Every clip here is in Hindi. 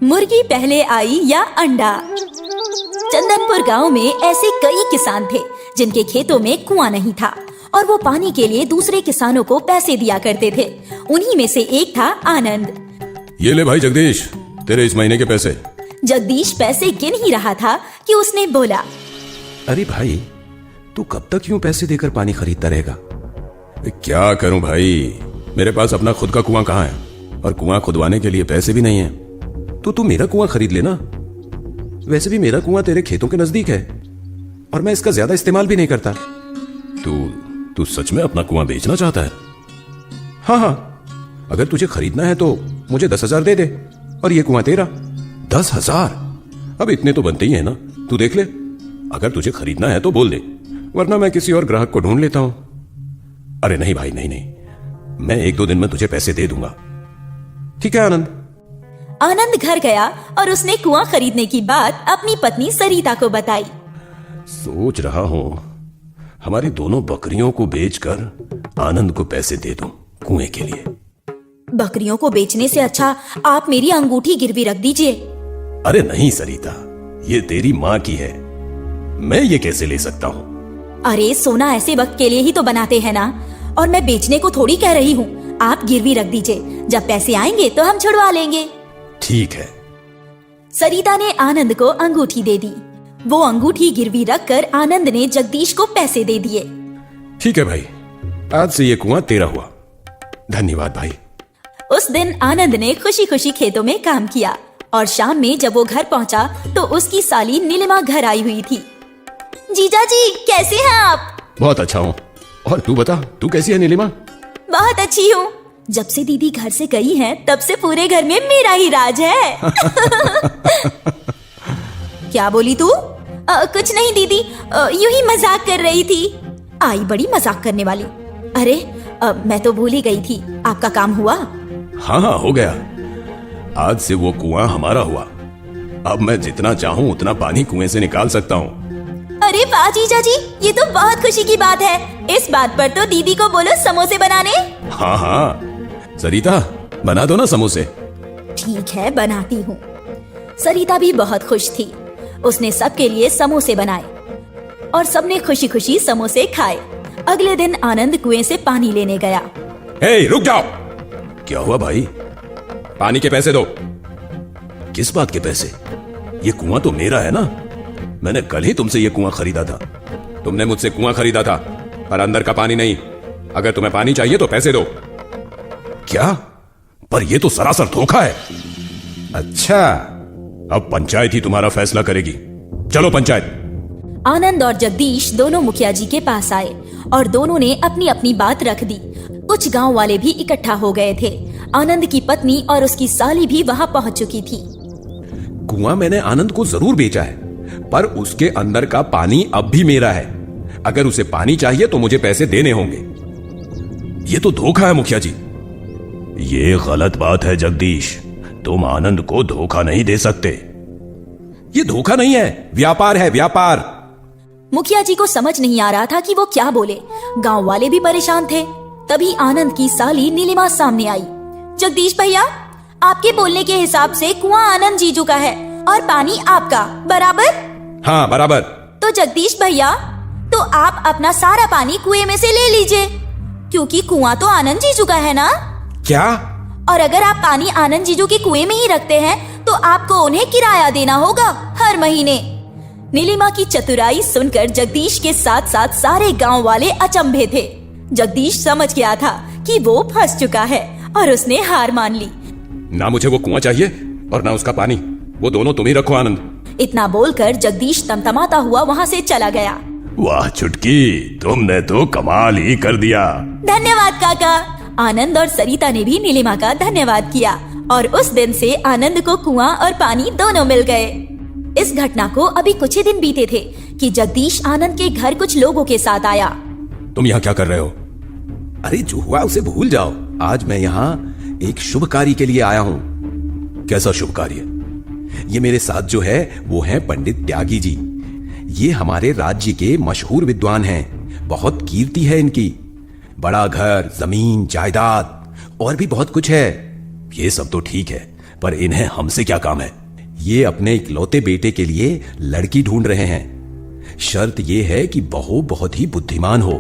मुर्गी पहले आई या अंडा। चंदनपुर गांव में ऐसे कई किसान थे जिनके खेतों में कुआं नहीं था और वो पानी के लिए दूसरे किसानों को पैसे दिया करते थे। उन्हीं में से एक था आनंद। ये ले भाई जगदीश, तेरे इस महीने के पैसे। जगदीश पैसे गिन ही रहा था कि उसने बोला, अरे भाई, तू कब तक यूं पैसे देकर पानी खरीदता रहेगा? क्या करूं भाई, मेरे पास अपना खुद का कुआं कहाँ है और कुआं खुदवाने के लिए पैसे भी नहीं है। तो तू मेरा कुआं खरीद लेना। वैसे भी मेरा कुआं तेरे खेतों के नजदीक है और मैं इसका ज्यादा इस्तेमाल भी नहीं करता। तू सच में अपना कुआं बेचना चाहता है? हाँ, अगर तुझे खरीदना है तो मुझे 10,000 दे दे और ये कुआं तेरा। 10,000? अब इतने तो बनते ही है ना, तू देख ले। अगर तुझे खरीदना है तो बोल दे, वरना मैं किसी और ग्राहक को ढूंढ लेता हूं। अरे नहीं भाई, नहीं, मैं 1-2 दिन में तुझे पैसे दे दूंगा। ठीक है आनंद। आनंद घर गया और उसने कुआं खरीदने की बात अपनी पत्नी सरिता को बताई। सोच रहा हूं हमारी दोनों बकरियों को बेचकर आनंद को पैसे दे दूं कुएं के लिए। बकरियों को बेचने से अच्छा आप मेरी अंगूठी गिरवी रख दीजिए। अरे नहीं सरिता, ये तेरी माँ की है, मैं ये कैसे ले सकता हूँ? अरे सोना ऐसे वक्त के लिए ही तो बनाते हैं ना, और मैं बेचने को थोड़ी कह रही हूँ। आप गिरवी रख दीजिए, जब पैसे आएंगे तो हम छुड़वा लेंगे। ठीक है। सरिता ने आनंद को अंगूठी दे दी। वो अंगूठी गिरवी रखकर आनंद ने जगदीश को पैसे दे दिए। ठीक है भाई, आज से ये कुआं तेरा हुआ। धन्यवाद भाई। उस दिन आनंद ने खुशी खुशी खेतों में काम किया और शाम में जब वो घर पहुंचा तो उसकी साली नीलिमा घर आई हुई थी। जीजा जी, कैसे हैं आप? बहुत अच्छा हूँ, और तू बता, तू कैसी है नीलिमा? बहुत अच्छी हूँ। जब से दीदी घर से गई हैं, तब से पूरे घर में मेरा ही राज है। क्या बोली तू? कुछ नहीं दीदी, यूं ही मजाक कर रही थी। आई बड़ी मजाक करने वाली। अरे मैं तो भूल ही गई थी, आपका काम हुआ? हाँ, हो गया। आज से वो कुआं हमारा हुआ। अब मैं जितना चाहूँ उतना पानी कुएं से निकाल सकता हूँ। अरे वाह जीजा जी, ये तो बहुत खुशी की बात है। इस बात पर तो दीदी को बोलो समोसे बनाने। हाँ, सरिता बना दो ना समोसे। ठीक है, बनाती हूँ। सरिता भी बहुत खुश थी। उसने सबके लिए समोसे बनाए और सबने खुशी खुशी समोसे खाए। अगले दिन आनंद कुएं से पानी लेने गया। हे, रुक जाओ। क्या हुआ भाई? पानी के पैसे दो। किस बात के पैसे? ये कुआं तो मेरा है ना, मैंने कल ही तुमसे ये कुआं खरीदा था। तुमने मुझसे कुआं खरीदा था पर अंदर का पानी नहीं। अगर तुम्हें पानी चाहिए तो पैसे दो। क्या? पर ये तो सरासर धोखा है। अच्छा, अब पंचायत ही तुम्हारा फैसला करेगी। चलो पंचायत। आनंद और जगदीश दोनों मुखिया जी के पास आए और दोनों ने अपनी अपनी बात रख दी। कुछ गांव वाले भी इकट्ठा हो गए थे। आनंद की पत्नी और उसकी साली भी वहां पहुंच चुकी थी। कुआं मैंने आनंद को जरूर बेचा है, पर उसके अंदर का पानी अब भी मेरा है। अगर उसे पानी चाहिए तो मुझे पैसे देने होंगे। ये तो धोखा है मुखिया जी। ये गलत बात है जगदीश, तुम आनंद को धोखा नहीं दे सकते। ये धोखा नहीं है, व्यापार है, व्यापार। मुखिया जी को समझ नहीं आ रहा था कि वो क्या बोले। गांव वाले भी परेशान थे। तभी आनंद की साली नीलिमा सामने आई। जगदीश भैया, आपके बोलने के हिसाब से कुआं आनंद जीजू का है और पानी आपका, बराबर? हाँ, बराबर। तो जगदीश भैया, तो आप अपना सारा पानी कुएं में से ले लीजिए, क्योंकि कुआं तो आनंद जीजू का है ना। क्या? और अगर आप पानी आनंद जीजू के कुएं में ही रखते हैं तो आपको उन्हें किराया देना होगा हर महीने। नीलिमा की चतुराई सुनकर जगदीश के साथ साथ सारे गांव वाले अचंभे थे। जगदीश समझ गया था कि वो फंस चुका है और उसने हार मान ली। ना मुझे वो कुआं चाहिए और ना उसका पानी, वो दोनों तुम ही रखो आनंद। इतना बोलकर जगदीश तमतमाता हुआ वहाँ से चला गया। वाह चुटकी, तुमने तो कमाल ही कर दिया। धन्यवाद काका। आनंद और सरिता ने भी नीलिमा का धन्यवाद किया और उस दिन से आनंद को कुआं और पानी दोनों मिल गए। इस घटना को अभी कुछ ही दिन बीते थे कि जगदीश आनंद के घर कुछ लोगों के साथ आया। तुम यहाँ क्या कर रहे हो? अरे जो हुआ उसे भूल जाओ। आज मैं यहाँ एक शुभ कार्य के लिए आया हूँ। कैसा शुभ कार्य? ये मेरे साथ जो है वो है पंडित त्यागी जी। ये हमारे राज्य के मशहूर विद्वान हैं। बहुत कीर्ति है इनकी। बड़ा घर, जमीन, जायदाद और भी बहुत कुछ है। ये सब तो ठीक है, पर इन्हें हमसे क्या काम है? ये अपने इकलौते बेटे के लिए लड़की ढूंढ रहे हैं। शर्त ये है कि बहू बहुत ही बुद्धिमान हो,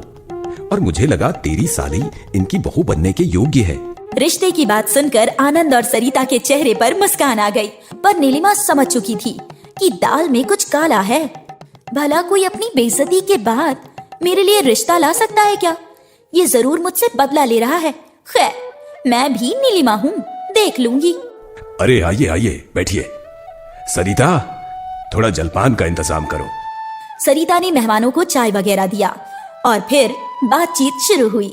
और मुझे लगा तेरी साली इनकी बहू बनने के योग्य है। रिश्ते की बात सुनकर आनंद और सरिता के चेहरे पर मुस्कान आ गई, पर नीलिमा समझ चुकी थी कि दाल में कुछ काला है। भला कोई अपनी बेइज्जती के बाद मेरे लिए रिश्ता ला सकता है क्या? ये जरूर मुझसे बदला ले रहा है। खैर, मैं भी नीलिमा हूँ, देख लूंगी। अरे आइए आइए, बैठिए। सरिता, थोड़ा जलपान का इंतजाम करो। सरिता ने मेहमानों को चाय वगैरह दिया और फिर बातचीत शुरू हुई।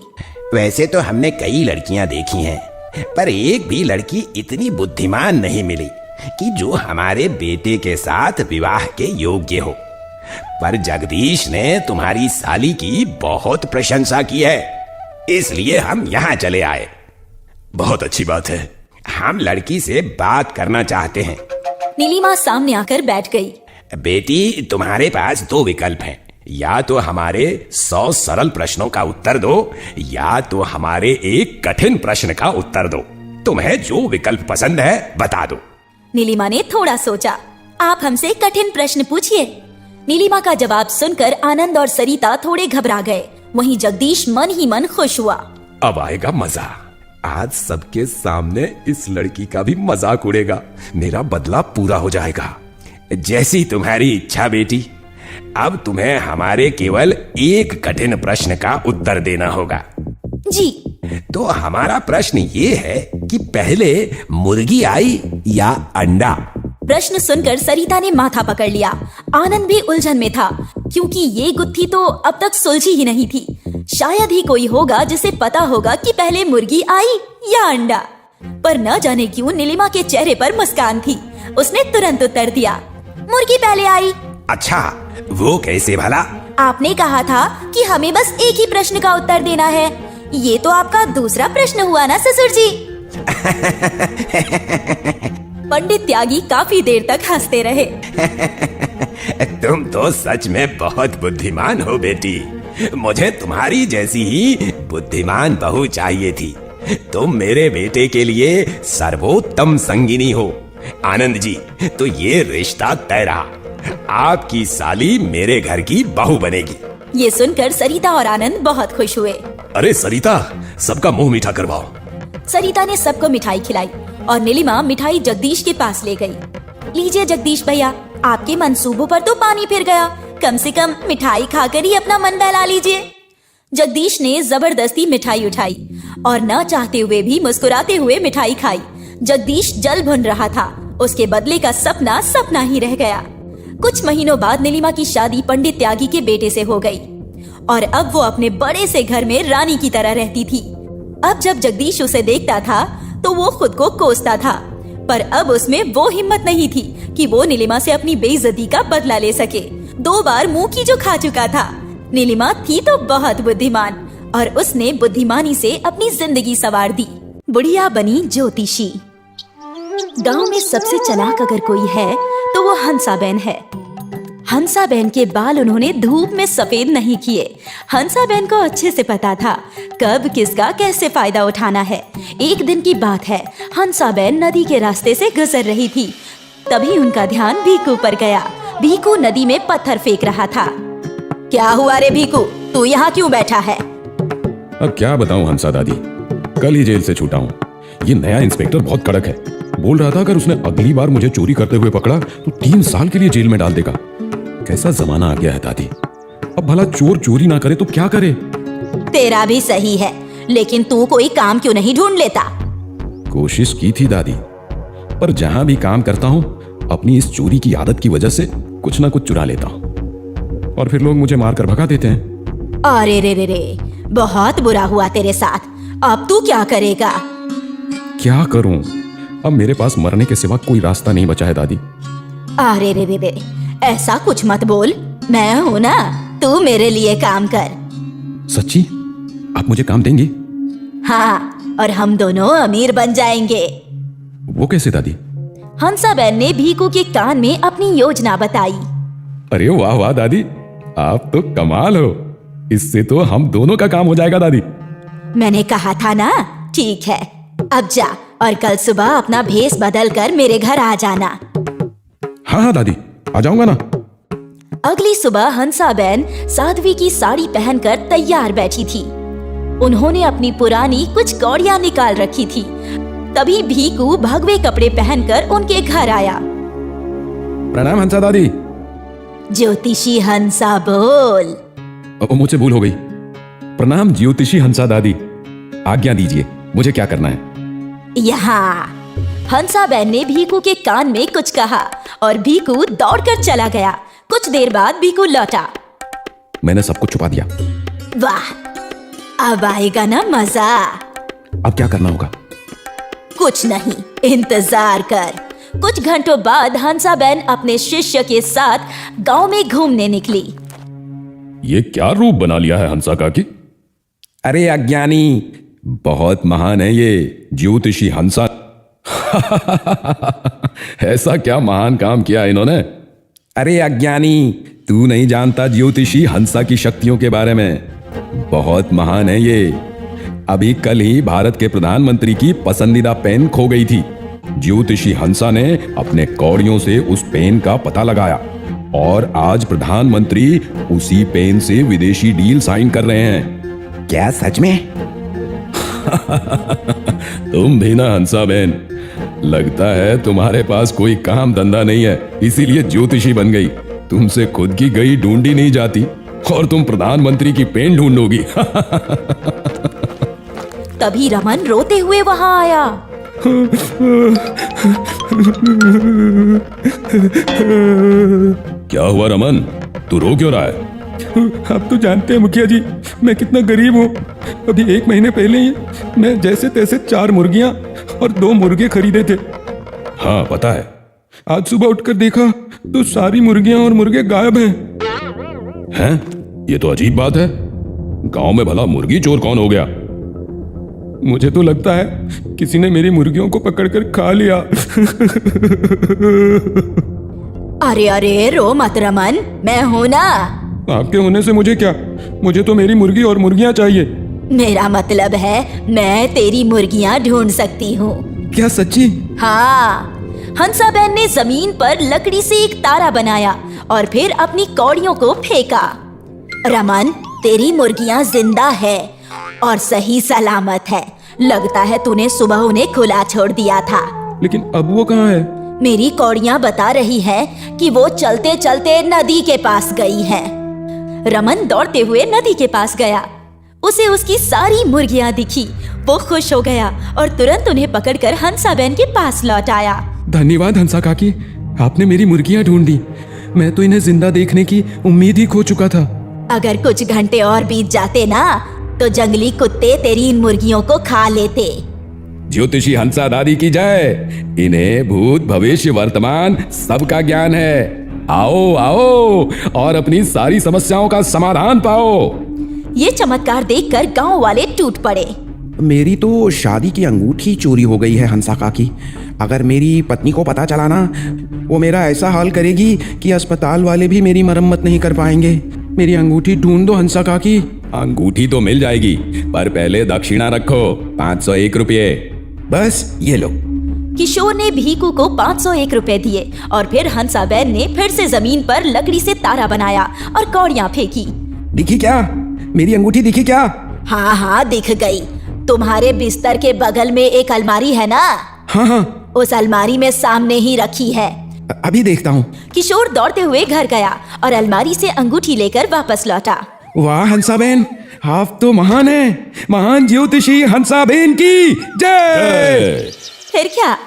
वैसे तो हमने कई लड़कियां देखी हैं, पर एक भी लड़की इतनी बुद्धिमान नहीं मिली कि जो हमारे बेटे के साथ विवाह के योग्य हो। पर जगदीश ने तुम्हारी साली की बहुत प्रशंसा की है, इसलिए हम यहाँ चले आए। बहुत अच्छी बात है। हम लड़की से बात करना चाहते हैं। नीलिमा सामने आकर बैठ गई। बेटी, तुम्हारे पास दो विकल्प हैं। या तो हमारे 100 सरल प्रश्नों का उत्तर दो, या तो हमारे एक कठिन प्रश्न का उत्तर दो। तुम्हें जो विकल्प पसंद है बता दो। नीलिमा ने थोड़ा सोचा। आप हमसे कठिन प्रश्न पूछिए। नीलिमा का जवाब सुनकर आनंद और सरिता थोड़े घबरा गए। वहीं जगदीश मन ही मन खुश हुआ। अब आएगा मजा। आज सबके सामने इस लड़की का भी मजाक उड़ेगा। मेरा बदला पूरा हो जाएगा। जैसी तुम्हारी इच्छा बेटी। अब तुम्हें हमारे केवल एक कठिन प्रश्न का उत्तर देना होगा। जी। तो हमारा प्रश्न ये है कि पहले मुर्गी आई या अंडा? प्रश्न सुनकर सरिता ने माथा पकड़ लिया। आनंद भी उलझन में था, क्योंकि ये गुत्थी तो अब तक सुलझी ही नहीं थी। शायद ही कोई होगा जिसे पता होगा कि पहले मुर्गी आई या अंडा। पर न जाने क्यों नीलिमा के चेहरे पर मुस्कान थी। उसने तुरंत उत्तर दिया, मुर्गी पहले आई। अच्छा, वो कैसे भला? आपने कहा था कि हमें बस एक ही प्रश्न का उत्तर देना है। ये तो आपका दूसरा प्रश्न हुआ ना ससुर जी? पंडित त्यागी काफी देर तक हंसते रहे। तुम तो सच में बहुत बुद्धिमान हो बेटी। मुझे तुम्हारी जैसी ही बुद्धिमान बहू चाहिए थी। तुम मेरे बेटे के लिए सर्वोत्तम संगिनी हो। आनंद जी, तो ये रिश्ता तय रहा। आपकी साली मेरे घर की बहू बनेगी। ये सुनकर सरिता और आनंद बहुत खुश हुए। अरे सरिता, सबका मुंह मीठा करवाओ। सरिता ने सबको मिठाई खिलाई और नीलिमा मिठाई जगदीश के पास ले गई। लीजिए जगदीश भैया, आपके मंसूबों पर तो पानी फिर गया। कम से कम मिठाई खाकर ही अपना मन बहला लीजिए। जगदीश ने जबरदस्ती मिठाई उठाई और न चाहते हुए भी मुस्कुराते हुए मिठाई खाई। जगदीश जल भुन रहा था। उसके बदले का सपना सपना ही रह गया। कुछ महीनों बाद नीलिमा की शादी पंडित त्यागी के बेटे से हो गई और अब वो अपने बड़े से घर में रानी की तरह रहती थी। अब जब जगदीश उसे देखता था तो वो खुद को कोसता था, पर अब उसमें वो हिम्मत नहीं थी कि वो नीलिमा से अपनी बेइज्जती का बदला ले सके। 2 बार मुंह की जो खा चुका था। नीलिमा थी तो बहुत बुद्धिमान और उसने बुद्धिमानी से अपनी जिंदगी संवार दी। बुढ़िया बनी ज्योतिषी। गांव में सबसे चालाक अगर कोई है तो वो हंसाबेन है। हंसाबेन के बाल उन्होंने धूप में सफेद नहीं किए। हंसाबेन को अच्छे से पता था कब किसका कैसे फायदा उठाना है। एक दिन की बात है, हंसाबेन नदी के रास्ते से गुजर रही थी। तभी उनका ध्यान भीकू पर गया। भीकू नदी में पत्थर फेंक रहा था। क्या हुआ रे भीकू, तू यहाँ क्यों बैठा है? अब क्या बताऊं हंसा दादी, कल ही जेल से छूटा हूँ। ये नया इंस्पेक्टर बहुत कड़क है। बोल रहा था अगर उसने अगली बार मुझे चोरी करते हुए पकड़ा तो 3 साल के लिए जेल में डाल देगा। कैसा जमाना आ गया है दादी। अब भला चोर चोरी ना करे तो क्या करे? तेरा भी सही है, लेकिन तू कोई काम क्यों नहीं ढूंढ लेता? कोशिश की थी दादी, पर जहां भी काम करता हूँ अपनी इस चोरी की आदत की वजह से कुछ ना कुछ चुरा लेता हूँ और फिर लोग मुझे मारकर भगा देते हैं। अरे रे रे रे, बहुत बुरा हुआ तेरे साथ। अब तू क्या करेगा? क्या करूं? अब मेरे पास मरने के सिवा कोई रास्ता नहीं बचा है दादी। अरे रे रे रे, ऐसा कुछ मत बोल। मैं हूं ना, तू मेरे लिए काम कर। सच्ची? आप मुझे काम देंगी? हाँ, और हम दोनों अमीर बन जाएंगे। वो कैसे दादी? हंसाबेन ने भीकू के कान में अपनी योजना बताई। अरे वाह वाह दादी, आप तो कमाल हो। इससे तो हम दोनों का काम हो जाएगा दादी। मैंने कहा था ना। ठीक है, अब जा और कल सुबह अपना भेष बदल कर मेरे घर आ जाना। हाँ हाँ दादी, आ जाऊंगा ना। अगली सुबह हंसाबेन साध्वी की साड़ी पहनकर तैयार बैठी थी। उन्होंने अपनी पुरानी कुछ कौड़ियां निकाल रखी थी। तभी भीकू भगवे कपड़े पहनकर उनके घर आया। प्रणाम हंसा दादी। ज्योतिषी हंसा बोल। मुझसे भूल हो गई। प्रणाम ज्योतिषी हंसा दादी, आज्ञा दीजिए, मुझे क्या करना है? यहाँ हंसाबेन ने भीकू के कान में कुछ कहा और भीकू दौड़कर चला गया। कुछ देर बाद भीकू लौटा। मैंने सब कुछ छुपा दिया। वाह, अब आएगा ना मजा। अब क्या करना होगा? कुछ नहीं, इंतजार कर। कुछ घंटों बाद हंसाबेन अपने शिष्य के साथ गांव में घूमने निकली। ये क्या रूप बना लिया है हंसा काकी? अरे अज्ञानी, बहुत महान है ये ज्योतिषी हंसा। ऐसा क्या महान काम किया इन्होंने? अरे अज्ञानी, तू नहीं जानता ज्योतिषी हंसा की शक्तियों के बारे में। बहुत महान है ये। अभी कल ही भारत के प्रधानमंत्री की पसंदीदा पेन खो गई थी। ज्योतिषी हंसा ने अपने कौड़ियों से उस पेन का पता लगाया और आज प्रधानमंत्री उसी पेन से विदेशी डील साइन कर रहे हैं। क्या सच में? तुम भी ना हंसा बहन, लगता है तुम्हारे पास कोई काम धंधा नहीं है, इसीलिए ज्योतिषी बन गई। तुमसे खुद की गई ढूंढी नहीं जाती और तुम प्रधानमंत्री की पेन ढूंढोगी। तभी रमन रोते हुए वहां आया। क्या हुआ रमन, तू रो क्यों रहा है? आप तो जानते हैं मुखिया जी, मैं कितना गरीब हूँ। अभी 1 महीने पहले ही मैं जैसे तैसे 4 मुर्गियाँ और 2 मुर्गे खरीदे थे। हाँ पता है। आज सुबह उठकर देखा तो सारी मुर्गियाँ और मुर्गे गायब हैं। हैं? ये तो अजीब बात है। गांव में भला मुर्गी चोर कौन हो गया? मुझे तो लगता है किसी ने मेरी मुर्गियों को पकड़कर खा लिया। अरे अरे, रो मत रमन, मैं हूं ना। आपके होने से मुझे क्या, मुझे तो मेरी मुर्गी और मुर्गियाँ चाहिए। मेरा मतलब है मैं तेरी मुर्गियाँ ढूंढ सकती हूँ। क्या सच्ची? हाँ। हंसाबेन ने जमीन पर लकड़ी से एक तारा बनाया और फिर अपनी कौड़ियों को फेंका। रमन, तेरी मुर्गियाँ जिंदा है और सही सलामत है। लगता है तूने सुबह उन्हें खुला छोड़ दिया था। लेकिन अब वो कहाँ है? मेरी कौड़ियाँ बता रही है कि वो चलते चलते नदी के पास गई है। रमन दौड़ते हुए नदी के पास गया। उसे उसकी सारी मुर्गियाँ दिखी। वो खुश हो गया और तुरंत उन्हें पकड़कर हंसाबेन के पास लौट आया। धन्यवाद हंसा काकी, आपने मेरी मुर्गियाँ ढूंढ दी। मैं तो इन्हें जिंदा देखने की उम्मीद ही खो चुका था। अगर कुछ घंटे और बीत जाते ना तो जंगली कुत्ते तेरी इन मुर्गियों को खा लेते। ज्योतिषी हंसा दादी की जय। इन्हें भूत भविष्य वर्तमान सबका ज्ञान है। आओ आओ और अपनी सारी समस्याओं का समाधान पाओ। ये चमत्कार देखकर गांव वाले टूट पड़े। मेरी तो शादी की अंगूठी चोरी हो गई है हंसा काकी। अगर मेरी पत्नी को पता चला ना, वो मेरा ऐसा हाल करेगी कि अस्पताल वाले भी मेरी मरम्मत नहीं कर पाएंगे। मेरी अंगूठी ढूंढ दो हंसा काकी। अंगूठी तो मिल जाएगी, पर पहले दक्षिणा रखो, 501 रुपये। बस ये लो। किशोर ने भीकू को 501 रुपए दिए और फिर हंसाबेन ने फिर से जमीन पर लकड़ी से तारा बनाया और कौड़ियां फेंकी। दिखी क्या? मेरी अंगूठी दिखी क्या? हाँ हाँ, दिख गई। तुम्हारे बिस्तर के बगल में एक अलमारी है ना? हाँ हाँ, उस अलमारी में सामने ही रखी है। अभी देखता हूँ। किशोर दौड़ते हुए घर गया और अलमारी से अंगूठी लेकर वापस लौटा। वाह हंसाबेन, आप तो महान है। महान ज्योतिषी हंसाबेन की जय। फिर क्या,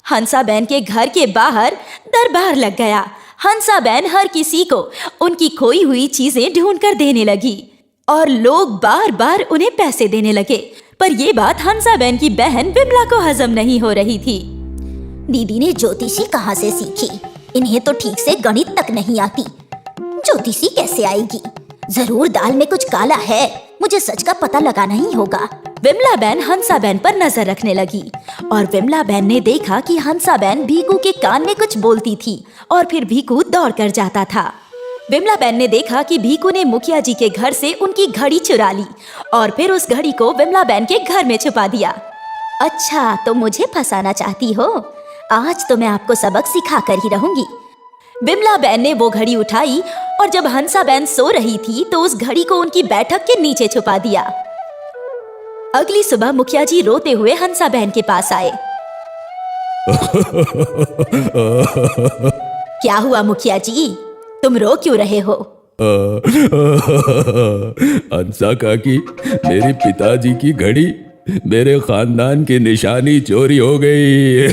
हंसाबेन के घर के बाहर दरबार लग गया। हंसाबेन हर किसी को उनकी खोई हुई चीजें ढूंढ कर देने लगी और लोग बार बार उन्हें पैसे देने लगे। पर ये बात हंसाबेन की बहन विमला को हजम नहीं हो रही थी। दीदी ने ज्योतिषी कहाँ से सीखी? इन्हें तो ठीक से गणित तक नहीं आती। ज्योतिषी कैसे आएगी? जरूर दाल में कुछ काला है। मुझे सच का पता लगाना ही होगा। विमला बहन हंसाबेन पर नजर रखने लगी और विमला बहन ने देखा कि हंसाबेन भीकू के कान में कुछ बोलती थी और फिर भीकू दौड़ कर जाता था। विमला बहन ने देखा कि भीकू ने मुखिया जी के घर से उनकी घड़ी चुरा ली और फिर उस घड़ी को विमला बहन के घर में छुपा दिया। अच्छा, तो मुझे फंसाना चाहती हो? आज तो मैं आपको सबक सिखा कर ही रहूंगी। विमला बहन ने वो घड़ी उठाई और जब हंसा बहन सो रही थी तो उस घड़ी को उनकी बैठक के नीचे छुपा दिया। अगली सुबह मुखिया जी रोते हुए हंसा बहन के पास आए। क्या हुआ मुखिया जी, तुम रो क्यों रहे हो? हंसा काकी, मेरी पिताजी की घड़ी मेरे खानदान की निशानी चोरी हो गई।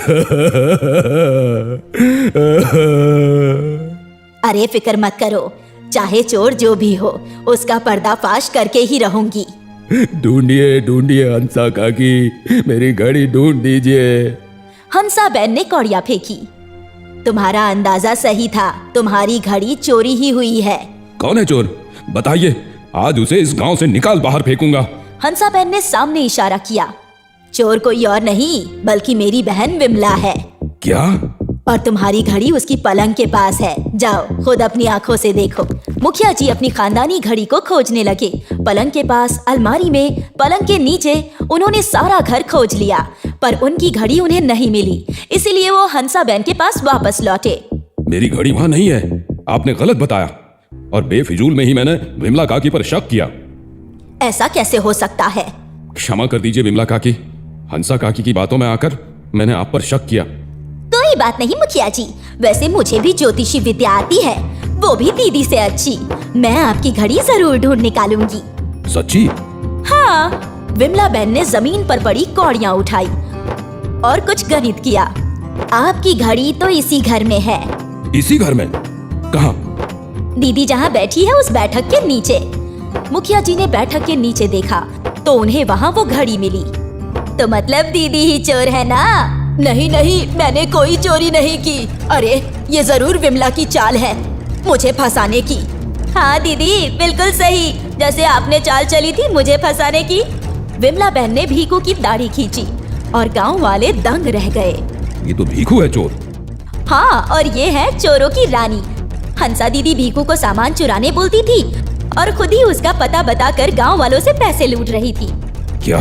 अरे फिक्र मत करो, चाहे चोर जो भी हो उसका पर्दाफाश करके ही रहूंगी। ढूंढिए ढूंढिए हंसा काकी, मेरी घड़ी ढूंढ दीजिए। हंसा बहन ने कौड़ियां फेंकी। तुम्हारा अंदाजा सही था, तुम्हारी घड़ी चोरी ही हुई है। कौन है चोर? बताइए, आज उसे इस गांव से निकाल बाहर फेंकूंगा। हंसा बहन ने सामने इशारा किया। चोर कोई और नहीं बल्कि मेरी बहन विमला है। क्या? और तुम्हारी घड़ी उसकी पलंग के पास है। जाओ खुद अपनी आंखों से देखो। मुखिया जी अपनी खानदानी घड़ी को खोजने लगे। पलंग के पास, अलमारी में, पलंग के नीचे, उन्होंने सारा घर खोज लिया पर उनकी घड़ी उन्हें नहीं मिली। इसीलिए वो हंसा बहन के पास वापस लौटे। मेरी घड़ी वहां नहीं है, आपने गलत बताया और बेफिजूल में ही मैंने विमला काकी पर शक किया। ऐसा कैसे हो सकता है? क्षमा कर दीजिए विमला काकी, हंसा काकी की बातों में आकर मैंने आप पर शक किया। कोई बात नहीं मुखिया जी, वैसे मुझे भी ज्योतिषी विद्या आती है, वो भी दीदी से अच्छी। मैं आपकी घड़ी जरूर ढूंढ निकालूंगी। सच्ची? हाँ। विमला बहन ने जमीन पर पड़ी कौड़ियां उठाई और कुछ गणित किया। आपकी घड़ी तो इसी घर में है। इसी घर में? कहाँ? दीदी जहाँ बैठी है उस बैठक के नीचे। मुखिया जी ने बैठक के नीचे देखा तो उन्हें वहाँ वो घड़ी मिली। तो मतलब दीदी ही चोर है ना? नहीं नहीं, मैंने कोई चोरी नहीं की। अरे ये जरूर विमला की चाल है मुझे फंसाने की। हाँ दीदी, बिल्कुल सही, जैसे आपने चाल चली थी मुझे फंसाने की। विमला बहन ने भीखू की दाढ़ी खींची और गांव वाले दंग रह गए। ये तो भीखू है चोर। हाँ, और ये है चोरों की रानी। हंसा दीदी भीखू को सामान चुराने बोलती थी और खुद ही उसका पता बताकर गांव वालों से पैसे लूट रही थी। क्या?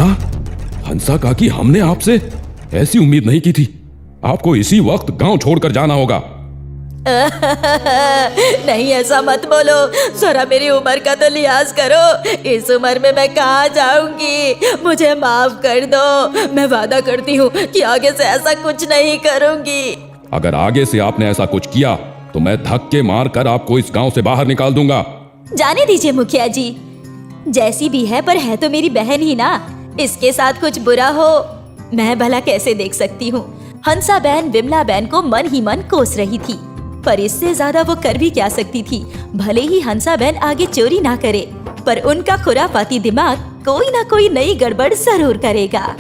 हंसा काकी, हमने आपसे ऐसी उम्मीद नहीं की थी। आपको इसी वक्त गांव छोड़कर जाना होगा। नहीं ऐसा मत बोलो, जरा मेरी उम्र का तो लिहाज करो। इस उम्र में मैं कहाँ जाऊंगी, मुझे माफ कर दो। मैं वादा करती हूँ कि आगे से ऐसा कुछ नहीं करूंगी। अगर आगे से आपने ऐसा कुछ किया तो मैं धक्के मार कर आपको इस गांव से बाहर निकाल दूंगा। जाने दीजिए मुखिया जी, जैसी भी है पर है तो मेरी बहन ही ना। इसके साथ कुछ बुरा हो मैं भला कैसे देख सकती हूँ। हंसा बहन विमला बहन को मन ही मन कोस रही थी, पर इससे ज्यादा वो कर भी क्या सकती थी। भले ही हंसा बहन आगे चोरी ना करे, पर उनका खुरापाती दिमाग कोई ना कोई नई गड़बड़ जरूर करेगा।